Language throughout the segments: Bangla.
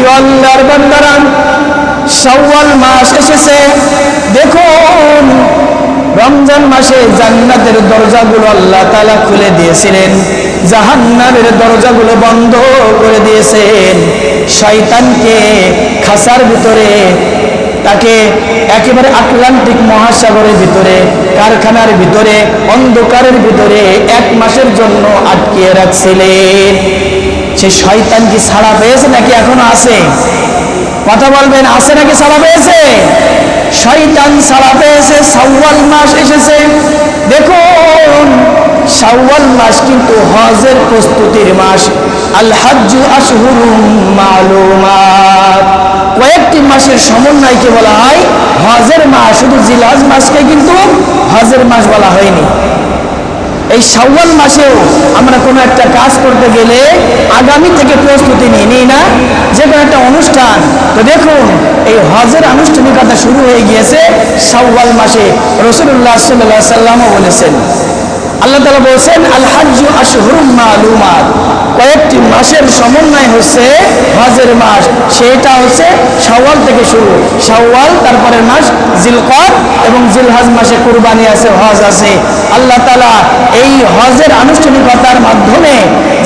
প্রিয় আল্লাহর বান্দারা, শাওয়াল মাস এসেছে। দেখুন, রমজান মাসে জান্নাতের দরজাগুলো আল্লাহ তাআলা খুলে দিয়েছিলেন, জাহান্নামের দরজাগুলো বন্ধ করে দিয়েছেন। শয়তানকে খাঁচার ভিতরে, তাকে একেবারে আটলান্টিক মহাসাগরের ভিতরে, কারখানার ভিতরে, অন্ধকারের ভিতরে 1 মাসের জন্য আটকিয়ে রাখছিলেন। সে শয়তান কি ছাড়া পেয়েছে নাকি এখনো আছে? কথা বলবেন, আছে নাকি ছাড়া পেয়েছে? শয়তান ছাড়া পেয়েছে। শাওয়াল মাস এসেছে। দেখুন, শাওয়াল মাস কিন্তু হজের প্রস্তুতির মাস। আল হাজ্জু আশহুরুম মালুমাত, কয়েকটি মাসের সমন্বয়কে বলা হয় হজের মাস। শুধু জিলহজ মাসকে কিন্তু হজের মাস বলা হয়নি। এই শাওয়াল মাসেও আমরা কোনো একটা কাজ করতে গেলে আগামী থেকে প্রস্তুতি নিই না, যে কোনো একটা অনুষ্ঠান। তো দেখুন, এই হজের আনুষ্ঠানিকতা শুরু হয়ে গিয়েছে শাওয়াল মাসে। রাসূলুল্লাহ সাল্লাল্লাহু আলাইহি ওয়াসাল্লামও বলেছেন, আল্লাহ তাআলা বলেছেন আল হাজ্জু আশহুরুম মালুমাত, কয়েকটি মাসের সমন্বয় হচ্ছে হজের মাস। সেটা হচ্ছে শাওয়াল থেকে শুরু। শাওয়াল, তারপরের মাস জিলকদ, এবং জিলহজ মাসে কুরবানি আছে, হজ আছে। আল্লাহ তাআলা এই হজের আনুষ্ঠানিকতার মাধ্যমে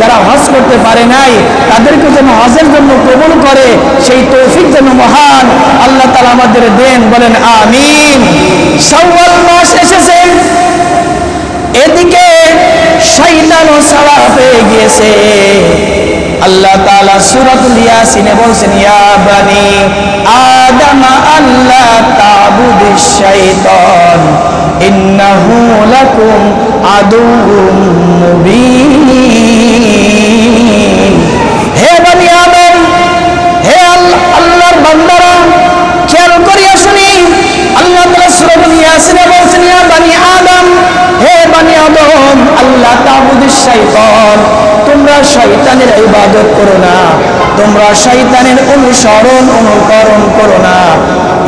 যারা হজ করতে পারে নাই তাদেরকে যেন হজের জন্য কবুল করে, সেই তৌফিক যেন মহান আল্লাহ তাআলা আমাদের দেন। বলেন আমিন। শাওয়াল মাস এসেছে, এদিকে শয়তানও ছাড়া পেয়ে গিয়েছে। আল্লাহ তাআলা সূরাতুল ইয়াসিনে বলছেন, ইয়া বানি আদম আল্লা তা'বুদিশ শাইতান ইন্নাহু লাকুম আদুউম মুবিন। হে বনি আদম, হে আল্লাহর বান্দারা, খেয়াল করিয়া শুনি। আল্লাহ তাআলা সূরাতুল ইয়াসিনে বলছেন, ইয়া বানি আদম, হে বনি আদম আল্লাহ তা'বুদিশ শাইতান, তোমরা শয়তানের ইবাদত করো না, তোমরা শয়তানের অনুকরণ করো না।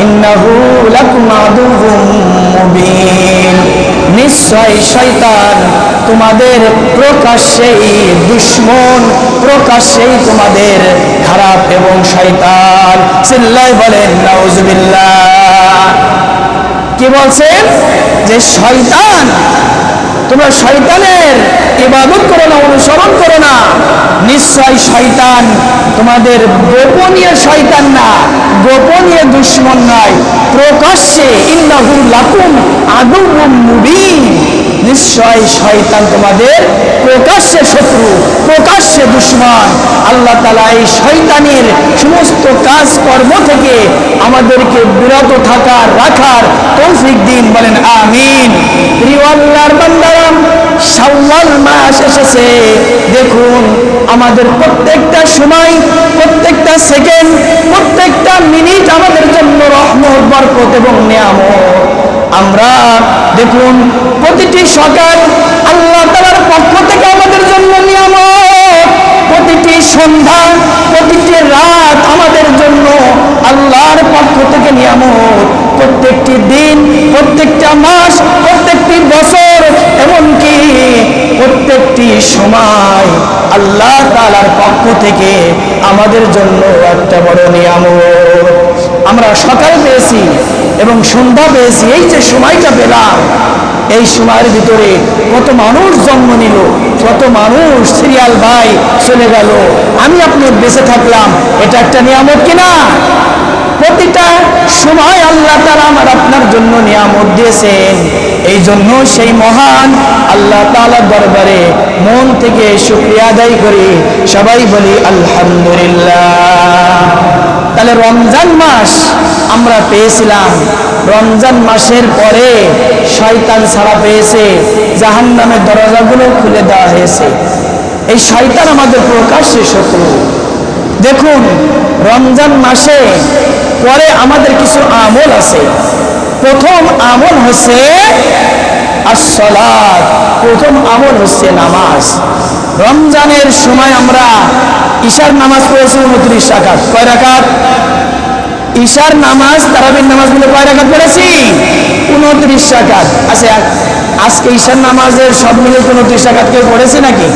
ইন্নাহু লাকুম আদুউম মুবিন, নিশ্চয় শয়তান তোমাদের প্রকাশ্যেই দুশমন, প্রকাশ্যেই তোমাদের খারাপ এবং শয়তান। চিল্লায় বলেন নাউজুবিল্লাহ। কি বলছেন? যে শয়তান, তোমরা শয়তানের ইবাদত করো না, অনুসরণ করো না। নিশ্চয় শয়তান তোমাদের গোপনীয় শয়তান না, গোপনীয় দুশমন নয়, প্রকাশ্যে ইন্নাহু লাকুম আদুউম মুবিন, নিশ্চয় শয়তান তোমাদের প্রকাশ্যে শত্রু, প্রকাশ্যে দুশমন। আল্লাহ তাআলা এই শয়তানের সমস্ত কাজকর্ম থেকে আমাদেরকে বিরত রাখার তৌফিক দিন। বলেন আমিন। প্রিয় আল্লাহর বান্দারা, শাওয়াল মাস এসেছে। দেখুন, আমাদের প্রত্যেকটা সময়, প্রত্যেকটা সেকেন্ড, প্রত্যেকটা মিনিট আমাদের জন্য রহমত, বরকত এবং নিয়ামত। আমরা দেখুন, প্রতিটি সকাল আল্লাহ তাআলার পক্ষ থেকে আমাদের জন্য নিয়ামত, প্রতিটি সন্ধ্যা, প্রতিটি রাত আমাদের জন্য আল্লাহর পক্ষ থেকে নিয়ামত। প্রত্যেকটি দিন, প্রত্যেকটা মাস, প্রত্যেকটি বছর, এমনকি প্রত্যেকটি সময় আল্লাহ তাআলার পক্ষ থেকে আমাদের জন্য একটা বড় নিয়ামত। আমরা সকাল পেয়েছি এবং সন্ধ্যা পেয়েছি। এই যে সময়টা পেলাম, এই সময়ের ভিতরে কত মানুষ জন্ম নিল, কত মানুষ সিরিয়াল ভাই চলে গেল, আমি আপনি বেঁচে থাকলাম। এটা একটা নিয়ামত কিনা? প্রতিটা সময় আল্লাহ তাআলা আমার আপনার জন্য নিয়ামত দিয়েছেন। এই জন্য সেই মহান আল্লাহ তাআলার দরবারে মন থেকে শুকরিয়া আদায় করি। সবাই বলি আলহামদুলিল্লাহ। তাহলে রমজান মাস আমরা পেয়েছিলাম, রমজান মাসের পরে শয়তান ছাড়া পেয়েছে, জাহান্নামের দরজাগুলো খুলে দেওয়া হয়েছে। এই শয়তান আমাদের প্রকাশ্যে শত্রু। দেখুন, রমজান মাসে পরে আমাদের কিছু আমল আছে। প্রথম আমল হচ্ছে আসসালাত, প্রথম আমল হচ্ছে নামাজ। রমজানের সময় আমরা ঈশার নামাজ পড়েছি 29 রাকাত। কয় রাকাত? ঈশার নামাজ, তারাবির নামাজগুলো কয় রাকাত পড়েছি? 29 রাকাত। আচ্ছা, আজকে ঈশার নামাজের সব মিলে 29 রাকাত কেউ পড়েছে নাকি?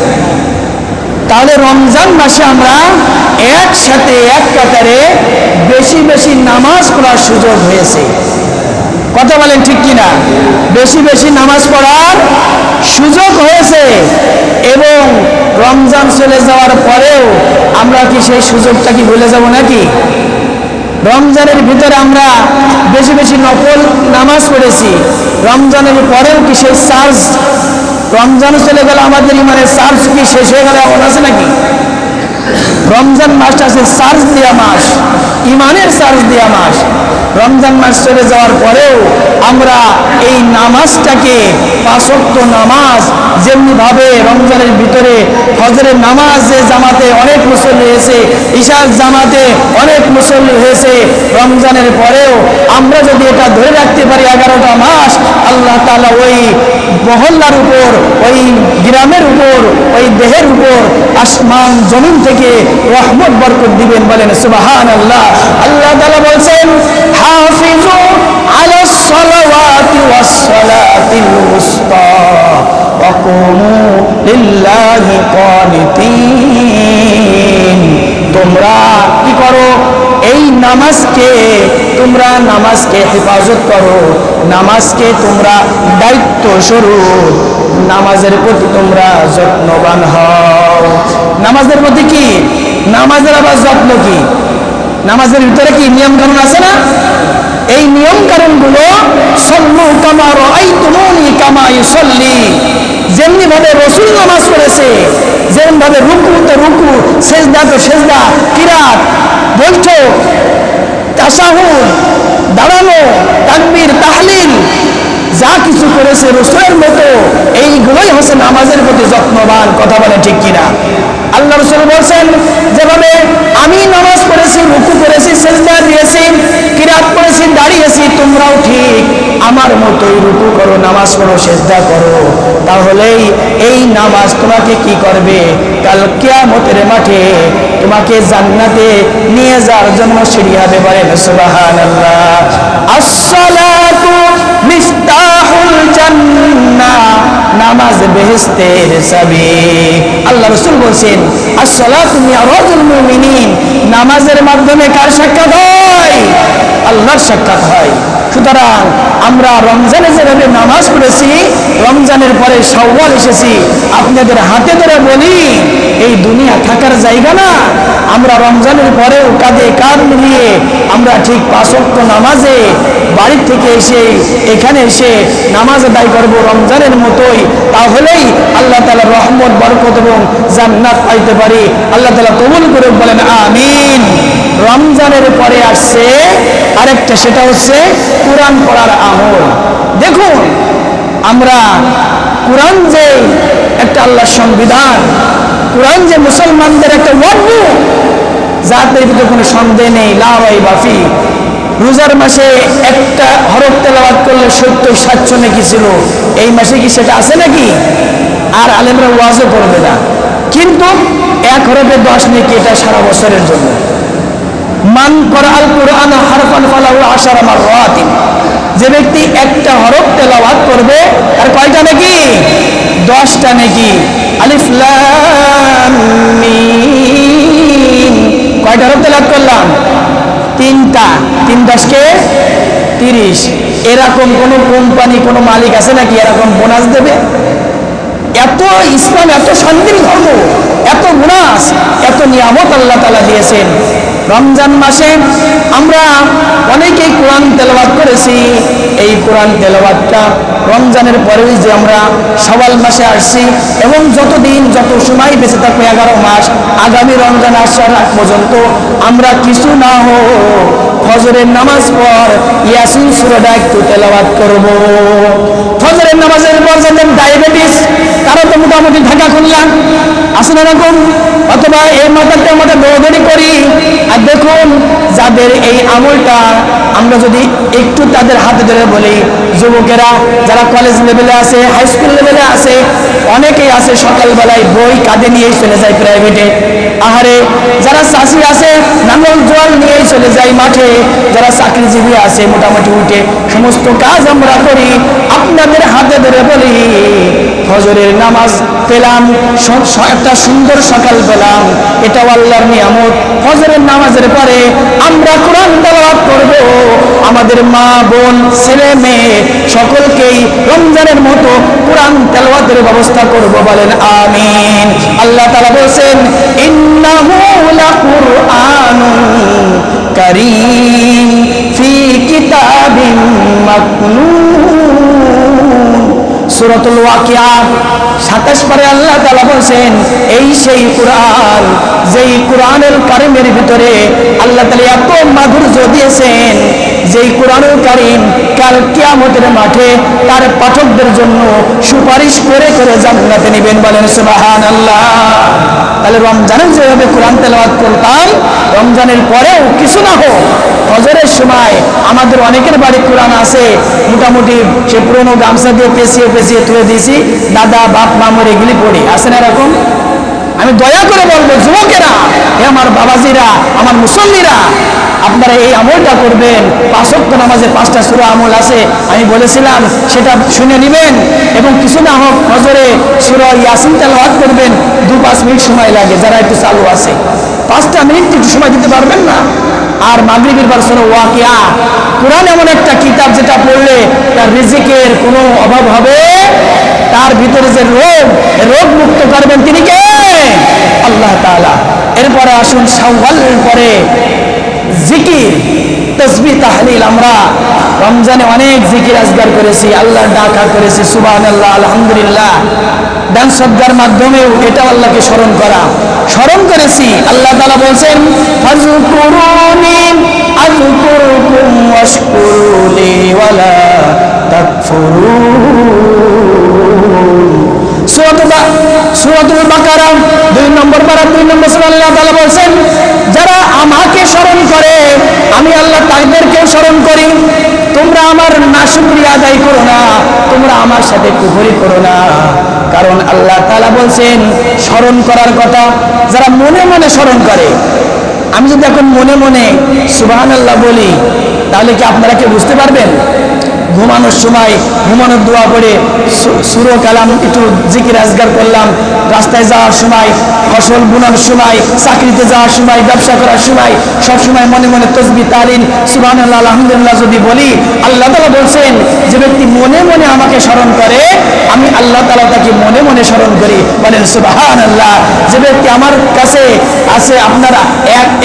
তাহলে রমজান মাসে আমরা একসাথে এক কাতারে বেশি বেশি নামাজ পড়ার সুযোগ হয়েছে। কথা বলেন ঠিক কিনা? বেশি বেশি নামাজ পড়ার সুযোগ হয়েছে। এবং রমজান চলে যাওয়ার পরেও আমরা কি সেই সুযোগটা কি ভুলে যাব নাকি? রমজানের ভিতরে আমরা বেশি বেশি নফল নামাজ পড়েছি, রমজানের পরেও কি সেই চার্জ, রমজান চলে গেল আমাদের ইমানের চার্জ কি শেষ হয়ে গেল এমন আছে নাকি? রমজান মাসটা আছে চার্জ দেওয়া মাস, ইমানের চার্জ দেওয়া মাস। রমজান মাস চলে যাওয়ার পরেও আমরা এই নামাজটাকে, পাঁচ ওয়াক্ত নামাজ, যেমনি ভাবে রমজানের ভিতরে ফজরের নামাজে জামাতে অনেক মুসল্লি হয়েছে, ইশার জামাতে অনেক মুসল্লি হয়েছে, রমজানের পরেও আমরা যদি এটা ধরে রাখতে পারি 11টা মাস, আল্লাহ তাআলা ওই মহল্লার উপর, ওই গ্রামের উপর, ওই দেহের উপর আসমান জমিন থেকে রহমত বরকত দিবেন। বলেন সুবহানাল্লাহ। আল্লাহ তাআলা বলছেন, হাফিজু আলাস সালাওয়াতি ওয়াস সালাতিল উসতা ওয়া কুমু লিল্লাহি কানিতিন। তোমরা কি করো? এই নামাজকে তোমরা হেফাজত করো, নামাজকে তোমরা দায়িত্ব স্বরূপ নামাজের প্রতি তোমরা যত্নবান হও। নামাজের প্রতি কি? নামাজের আবার যত্ন কি? নামাজের ভিতরে কি নিয়ম কানুন আছে না? এই নিয়ম কানুন গুলো সল্লু কামা রাআইতুমুনি কামা ইউসাল্লি, যেমনি ভাবে রাসূল নামাজ পড়েছে, যেমন ভাবে রুকু তো রুকু, সেজদা তো সেজদা, কিরাত, বৈঠক, তাশাহুদ, দাঁড়ানো, তাকবীর, তাহলিল, যা কিছু করেছে রাসূলের মতো, এইগুলোই হচ্ছে নামাজের প্রতি যত্নবান। কথা বলে ঠিক কিনা? আল্লাহ রাসূল বলেন, যেভাবে আমি নামাজ পড়েছি, রুকু করেছি, সেজদা দিয়েছি, কিরাত করেছি, দাঁড়িয়েছি, তোমরাও ঠিক আমার মতোই রুকু করো, নামাজ পড়ো, সেজদা করো। তাহলেই এই নামাজ তোমাকে কি করবে? কাল কিয়ামতের মাঠে তোমাকে জান্নাতে নিয়ে যাওয়ার জন্য সিঁড়ি হবে। বলেন সুবহানাল্লাহ। আসসালাতু মিফতাহুল জান্নাহ, নামাজ বেহেশতের চাবি। আল্লাহ রাসূল বলেন, আসসালাতু মিরাজুল মুমিনিন, নামাজের মাধ্যমে কার সাক্ষাৎ হয়? আল্লাহর সাক্ষাৎ হয়। সুতরাং আমরা রমজানে যেভাবে নামাজ পড়েছি, রমজানের পরে শাওয়াল এসেছি, আপনাদের হাতে ধরে বলি, এই দুনিয়া থাকার জায়গা না। আমরা রমজানের পরেও কাঁধে কাঁধ মিলিয়ে আমরা ঠিক 5 ওয়াক্ত নামাজে বাড়ি থেকে এসে এখানে এসে নামাজ আদায় করব রমজানের মতোই। তাহলেই আল্লাহ তাআলার রহমত, বরকত এবং জান্নাত পাইতে পারি। আল্লাহ তাআলা কবুল করুন। বলেন আমিন। রমজানের পরে আসছে আরেকটা, সেটা হচ্ছে কোরআন পড়ার আমল। দেখুন, আমরা কোরআন যে একটা আল্লাহর সংবিধান, কোরআন যে মুসলমানদের একটা ওয়াজ্ব, যাতে ভিতরে কোনো সন্দেহ নেই, লা রাইবা ফি। রোজার মাসে একটা হরফ তেলাওয়াত করলে 70-700 নেকি ছিল, এই মাসে কি সেটা আছে নাকি? আর আলেমরা ওয়াজও করবে না, কিন্তু এক হরফে 10 নেকি, এটা সারা বছরের জন্য। মান করাআল কুরআন হারফান ফালাহু 10 মাররাতিন, যে ব্যক্তি একটা হরফ তেলাওয়াত করবে তার কয়টা নেকি? 10টা নেকি। আলিফ লাম মিম, কয়টা হরফ তেলাওয়াত করলাম? 3টা। 3 × 10 = 30। এরকম কোন কোম্পানি, কোন মালিক আছে নাকি এরকম বোনাস দেবে? এত ইসলাম, এত শান্তির ধর্ম, এত বোনাস, এত নিয়ামত আল্লাহ তাআলা দিয়েছেন। রমজান মাসে আমরা অনেকেই কোরআন তেলাওয়াত করেছি। এই কোরআন তেলাওয়াতটা রমজানের পরেই যে আমরা শাওয়াল মাসে আসছি, এবং যতদিন যত সময় বেঁচে থাকবে 11 মাস, আগামী রমজান আসার আগ পর্যন্ত আমরা কিছু না হোক ফজরের নামাজ পর ইয়াসিন সূরাটা একটু তেলাওয়াত করব। ফজরের নামাজের পর যাদের ডায়াবেটিস, তারা তো মোটামুটি ঢাকা খুললাম আছে না এরকম, অথবা এই মাথাতে আমরা দৌড়াদৌড়ি করি। আর দেখুন, যাদের এই আমলটা আমরা যদি একটু তাদের হাতে ধরে বলি, যুবকেরা যারা কলেজ লেভেলে আছে, হাই স্কুল লেভেলে আছে, অনেকেই আছে সকালবেলায় বই কাঁধে নিয়ে চলে যায় প্রাইভেটে। আহারে, যারা চাষি আছে নাঙ্গল জোয়াল নিয়ে চলে যাই মাঠে, যারা চাকরিজীবী আছে মোটামুটি উঠে সমস্ত কাজ আমরা করি, আপনাদের হাতে ধরে বলি ফজরের নামাজ পেলাম, একটা সুন্দর সকাল পেলাম, এটাও আল্লাহর নিয়ামত। ফজরের নামাজের পরে আমরা কোরআন তেলাওয়াত করব, আমাদের মা বোন ছেলে মেয়ে সকলকেই রমজানের মতো কোরআন তেলাওয়াতের ব্যবস্থা করব, বলেন আমিন। আল্লাহ তাআলা বলেন ইন্নাহু লাকুরআনুন কারীম ফি কিতাবিন মাকনুন। সূরাতুল ওয়াকিয়া 27 পারে আল্লাহ তাআলা বলেন এই সেই কোরআন, যেই কোরআনুল কারীমের ভিতরে আল্লাহ তাআলা এত মাধুর্য দিয়েছেন, যেই কোরআনুল কারীম কাল কিয়ামতের মাঠে তার পাঠকদের জন্য সুপারিশ করে করে জান্নাতে নেবেন, বলেন সুবহানাল্লাহ। তাহলে রমজানের যেভাবে কোরআন তেলাওয়াত করতাম, রমজানের পরেও কিছু না হোক ফজরের সময় আমাদের অনেকের বাড়ি কোরআন আছে, মোটামুটি সে পুরোনো গামছা দিয়ে পেঁচিয়ে পেঁচিয়ে তুলে দিয়েছি, দাদা বাপ মামুর এগুলি পড়ি, আছে না এরকম? আমি দয়া করে বলবো যুবকেরা, এ আমার বাবাজিরা, আমার মুসল্লিরা, আপনারা এই আমলটা করবেন। 5 ওয়াক্ত নামাজে 5টা সূরা আমল আছে, আমি বলেছিলাম সেটা শুনে নেবেন, এবং কিছু না হোক ফজরে সূরা ইয়াসিন তেলাওয়াত করবেন, 2-5 মিনিট সময় লাগে যারা একটু চালু আছে, 5টা মিনিট একটু সময় দিতে পারবেন না? আর মাগরিবের পর সূরা ওয়াকিয়া, কোরআন এমন একটা কিতাব যেটা পড়লে তার রিজিকের কোনো অভাব হবে, তার ভিতরে যে রোগ মুক্ত করবেন তিনি কে? আল্লাহ তাআলা। এরপরে আসুন শাওয়ালের পরে জিকির, তাসবিহ, তাহলিল। আমরা রমজানে অনেক জিকির আজগার করেছি, আল্লাহর ডাকা করেছি, সুবহানাল্লাহ, আলহামদুলিল্লাহ। দান সদকার মাধ্যমেও এটা আল্লাহকে স্মরণ করেছি। আল্লাহ তাআলা বলেন ফাযকুরুনি আযকুরকুম ওয়াশকুরুলি ওয়ালা তাকফুরুন। সূরাতুল বাকারা 2 নম্বর পারা 2 নম্বর সূরা আল্লাহ তাআলা বলেন যারা আমাকে স্মরণ করে আমি আল্লাহ তাদেরকেও স্মরণ করি, তোমরা আমার নাশুকরিয়া আদায় করো না, তোমরা আমার সাথে কুফরি করো না। কারণ আল্লাহ তাআলা বলেন স্মরণ করার কথা যারা মনে মনে স্মরণ করে। আমি যদি এখন মনে মনে সুবহানাল্লাহ বলি, তাহলে কি আপনারা কি বুঝতে পারবেন? ঘুমানোর সময় ঘুমানোর দোয়া পড়ে সূরা কালাম একটু জিকির আজগার করলাম, রাস্তায় যাওয়ার সময়, ফসল বুনার সময়, চাকরিতে যাওয়ার সময়, ব্যবসা করার সময়, সব সময় মনে মনে তাসবিহ, তাহলিল, সুবহানাল্লাহ, আলহামদুলিল্লাহ যদি বলি, আল্লাহ তাআলা বলেন যে ব্যক্তি মনে মনে আমাকে স্মরণ করে আমি আল্লাহ তাআলা তাকে মনে মনে স্মরণ করি, বলেন সুবহানাল্লাহ। যে ব্যক্তি আমার কাছে আসে, আপনারা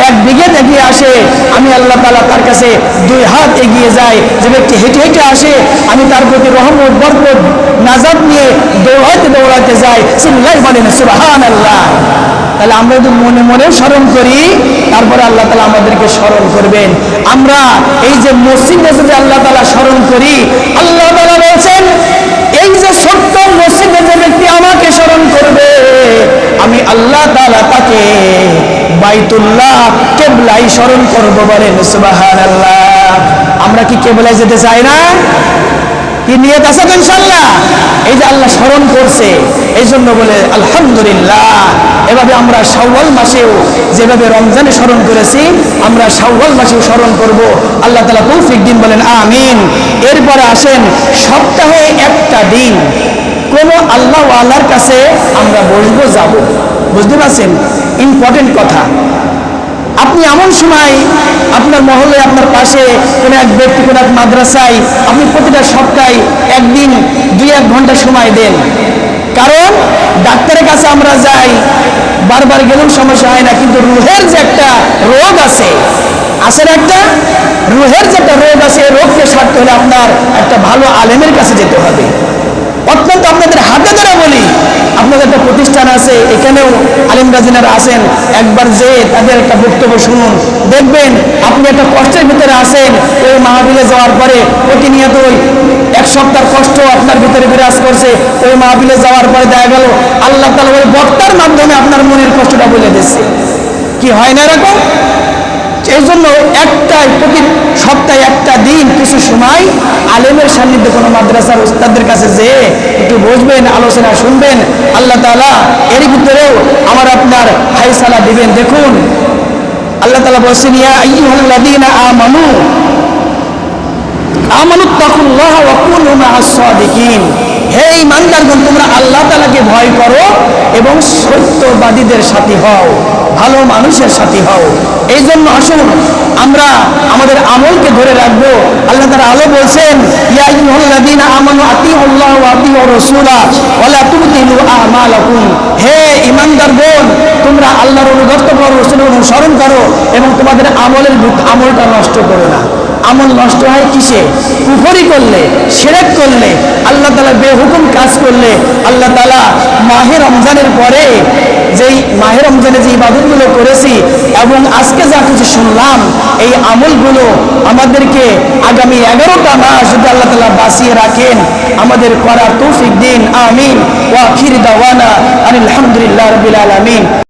এক বিঘে এগিয়ে আসে, আমি আল্লাহ তাআলা তার কাছে 2 হাত এগিয়ে যাই। যে ব্যক্তি হেঁটে হেঁটে আসে, আমি তার প্রতি রহমত, বরকত, নাজাত নিয়ে দৌড়াইতে দৌড়াইতে যাই, সিল্লাহ, বলেন সুবহানাল্লাহ। তাহলে আমরা যদি মনে মনে স্মরণ করি, তারপরে আল্লাহ তাআলা আমাদেরকে স্মরণ করবেন। আমরা এই যে মসজিদে যদি আল্লাহ তাআলা স্মরণ করি, আল্লাহ তাআলা বলেন এই যে ছোট্ট মসজিদে যে ব্যক্তি আমাকে স্মরণ করবে, আমি আল্লাহ তাআলা তাকে বাইতুল্লাহ কিবলায় স্মরণ করব, বলেন সুবহানাল্লাহ। আমরা কি কিবলায় যেতে চাই না? কি নিয়ত আছে তো ইনশাআল্লাহ? এই যে আল্লাহ স্মরণ করছে, এই জন্য বলে আলহামদুলিল্লাহ। এভাবে আমরা শাওয়াল মাসেও যেভাবে রমজানে স্মরণ করেছি, আমরা শাওয়াল মাসেও স্মরণ করব। আল্লাহ তাআলা তৌফিক দিন, বলেন আমিন। এরপরে আসেন সপ্তাহে একটা দিন কোনো আল্লাহ ওয়ালার কাছে আমরা বসবো, যাব। বুঝতে পারছেন? ইম্পর্টেন্ট কথা। আপনি এমন সময় আপনার মহল্লে, আপনার পাশে কোনো এক ব্যক্তি, কোনো এক মাদ্রাসায় আপনি প্রতিটা সপ্তাহে একদিন 2-1 ঘন্টা সময় দেন। কারণ ডাক্তারের কাছে আমরা যাই, বারবার গেলেও সমস্যা হয় না, কিন্তু রুহের যে একটা রোগ আছে, আসলে একটা রুহের যে একটা রোগ আছে, এই রোগকে সারতে হলে আপনার একটা ভালো আলেমের কাছে যেতে হবে। অত্যন্ত আপনাদের হাতে ধরে বলি, আপনাদের একটা প্রতিষ্ঠান আছে, এখানেও আলেমরা যিনারা আছেন, একবার যে তাদের একটা বক্তব্য শুনুন, দেখবেন আপনি একটা কষ্টের ভিতরে আছেন। ওই মাহফিলে যাওয়ার পরে প্রতিনিয়ত ওই 1 সপ্তাহ কষ্ট আপনার ভিতরে বিরাজ করছে, ওই মাহফিলে যাওয়ার পরে দেখা গেল আল্লাহ তাআলা ওই বক্তার মাধ্যমে আপনার মনের কষ্টটা বলে দিচ্ছে। কি হয় না এরকম? এই জন্য প্রতি সপ্তাহে একটা দিন কিছু সময় আলেমের সান্নিধ্যে কোনো মাদ্রাসার উস্তাদের কাছে যেয়ে একটু বসবেন, আলোচনা শুনবেন। আল্লাহ তাআলা এর ভিতরেও আমার আপনার ফায়সালা দিবেন। দেখুন আল্লাহ তাআলা বলেছেন ইয়া আইয়ুহাল্লাযীনা আমানু আমানুত্তাকুল্লাহ ওয়া কুনু মা'আস সাদিকিন। হে ঈমানদারগণ, তোমরা আল্লাহ তাআলাকে ভয় করো এবং সত্যবাদীদের সাথী হও, ভালো মানুষের সাথী হও। এই জন্য আসুন আমরা আমাদের আমলকে ধরে রাখবো। আল্লাহ তাআলা আলো বলছেন ইয়া আইয়ুহাল্লাযীনা আমানু আতিউল্লাহ ওয়া আতিউর রাসূলা ওয়া লা তুবতিলু আমালাকুম। হে ঈমানদারগণ, তোমরা আল্লাহর অনুগত করো, রাসূলের অনুসরণ করো এবং তোমাদের আমলটা নষ্ট করো না। আমল নষ্ট হয় কিসে? কুফরি করলে, শিরক করলে, আল্লাহ তাআলা বেহুকুম কাজ করলে। আল্লাহ তাআলা মাহে রমজানের পরে যেই মাহে রমজানে যে ইবাদতগুলো করেছি এবং আজকে যা কিছু শুনলাম, এই আমলগুলো আমাদেরকে আগামী 11টা মাস যদি আল্লাহ তাআলা বাঁচিয়ে রাখেন, আমাদের করার তৌফিক দিন। আমিন। ওয়া আখির দাওয়ানা আলহামদুলিল্লাহি রাব্বিল আলামিন।